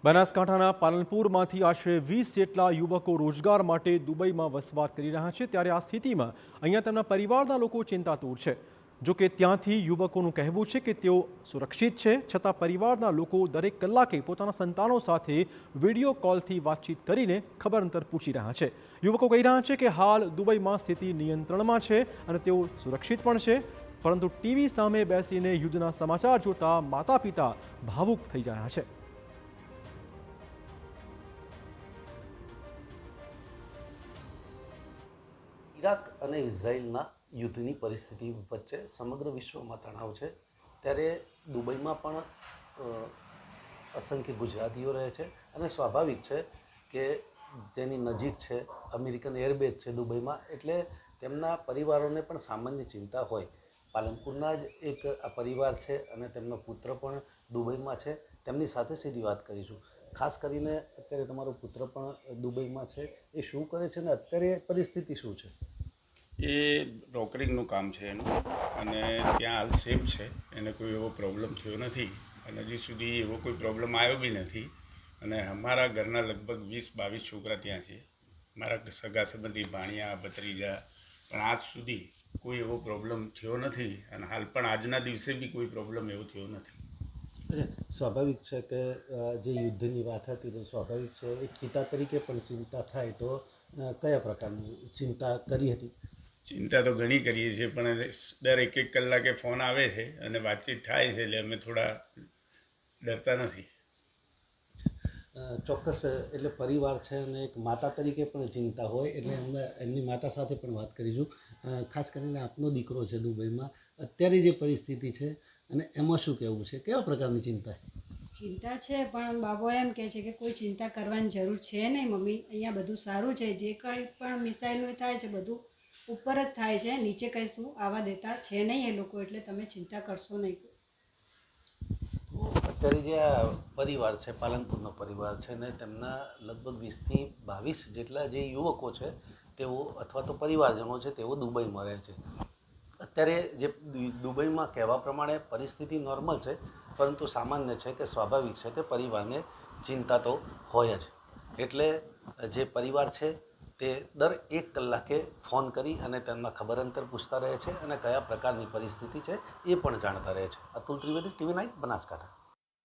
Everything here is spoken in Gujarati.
બનાસકાંઠાના પાલનપુરમાંથી આશરે 20 જેટલા યુવકો રોજગાર માટે દુબઈમાં વસવાટ કરી રહ્યા છે। ત્યારે આ સ્થિતિમાં અહીંયા તેમના પરિવારના લોકો ચિંતાતુર છે। જો કે ત્યાંથી યુવકોનું કહેવું છે કે તેઓ સુરક્ષિત છે, છતાં પરિવારના લોકો દરેક કલાકે પોતાના સંતાનો સાથે વિડીયો કોલથી વાતચીત કરીને ખબર અંતર પૂછી રહ્યા છે। યુવકો કહી રહ્યા છે કે હાલ દુબઈમાં સ્થિતિ નિયંત્રણમાં છે અને તેઓ સુરક્ષિત પણ છે, પરંતુ ટીવી સામે બેસીને યુદ્ધના સમાચાર જોતા માતા પિતા ભાવુક થઈ રહ્યા છે। ઈરાક અને ઇઝરાયલના યુદ્ધની પરિસ્થિતિ વચ્ચે સમગ્ર વિશ્વમાં તણાવ છે। ત્યારે દુબઈમાં પણ અસંખ્ય ગુજરાતીઓ રહે છે અને સ્વાભાવિક છે કે જેની નજીક છે અમેરિકન એરબેઝ છે દુબઈમાં, એટલે તેમના પરિવારોને પણ સામાન્ય ચિંતા હોય। પાલનપુરના જ એક આ પરિવાર છે અને તેમનો પુત્ર પણ દુબઈમાં છે। તેમની સાથે સીધી વાત કરીશું। ખાસ કરીને અત્યારે તમારો પુત્ર પણ દુબઈમાં છે, એ શું કરે છે અને અત્યારે પરિસ્થિતિ શું છે? એ બ્રોકરિંગનું કામ છે એનું, અને ત્યાં હાલ સેફ છે, એને કોઈ એવો પ્રોબ્લેમ થયો નથી અને હજી સુધી એવો કોઈ પ્રોબ્લેમ આવ્યો બી નથી। અને અમારા ઘરના લગભગ 20-22 છોકરા ત્યાં છે, મારા સગા સંબંધી ભાણિયા ભત્રીજા, પણ આજ સુધી કોઈ એવો પ્રોબ્લેમ થયો નથી અને હાલ પણ આજના દિવસે બી કોઈ પ્રોબ્લેમ એવો થયો નથી। સ્વાભાવિક છે કે જે યુદ્ધની વાત હતી તો સ્વાભાવિક છે એક પિતા તરીકે પણ ચિંતા થાય, તો કયા પ્રકારની ચિંતા કરી હતી? ચિંતા તો ઘણી કરીએ છીએ, પણ દર એક કલાકે ફોન આવે છે અને વાતચીત થાય છે, એટલે અમે થોડા ડરતા નથી। ચોક્કસ, એટલે પરિવાર છે અને એક માતા તરીકે પણ ચિંતા હોય, એટલે એમની માતા સાથે પણ વાત કરીશું। ખાસ કરીને આપનો દીકરો છે દુબઈમાં, અત્યારે જે પરિસ્થિતિ છે અને એમાં શું કહેવું છે, કેવા પ્રકારની ચિંતા? ચિંતા છે, પણ બાબો એમ કહે છે કે કોઈ ચિંતા કરવાની જરૂર છે નહીં મમ્મી, અહીંયા બધું સારું છે, જે કંઈ પણ મિસાઇલનું થાય છે બધું ઉપર જ થાય છે, નીચે કંઈ શું આવવા દેતા છે નહીં એ લોકો, એટલે તમે ચિંતા કરશો નહીં। અત્યારે જે આ પરિવાર છે, પાલનપુરનો પરિવાર છે ને તેમના લગભગ 20-22 જેટલા જે યુવકો છે તેઓ અથવા તો પરિવારજનો છે તેઓ દુબઈમાં રહે છે। અત્યારે જે દુબઈમાં કહેવા પ્રમાણે પરિસ્થિતિ નોર્મલ છે, પરંતુ સામાન્ય છે કે સ્વાભાવિક છે કે પરિવારને ચિંતા તો હોય જ। એટલે જે પરિવાર છે તે દર 1 કલાકે ફોન કરી અને તેમના ખબર અંતર પૂછતા રહે છે અને કયા પ્રકારની પરિસ્થિતિ છે એ પણ જાણતા રહે છે। અતુલ ત્રિવેદી, TV9 બનાસકાંઠા।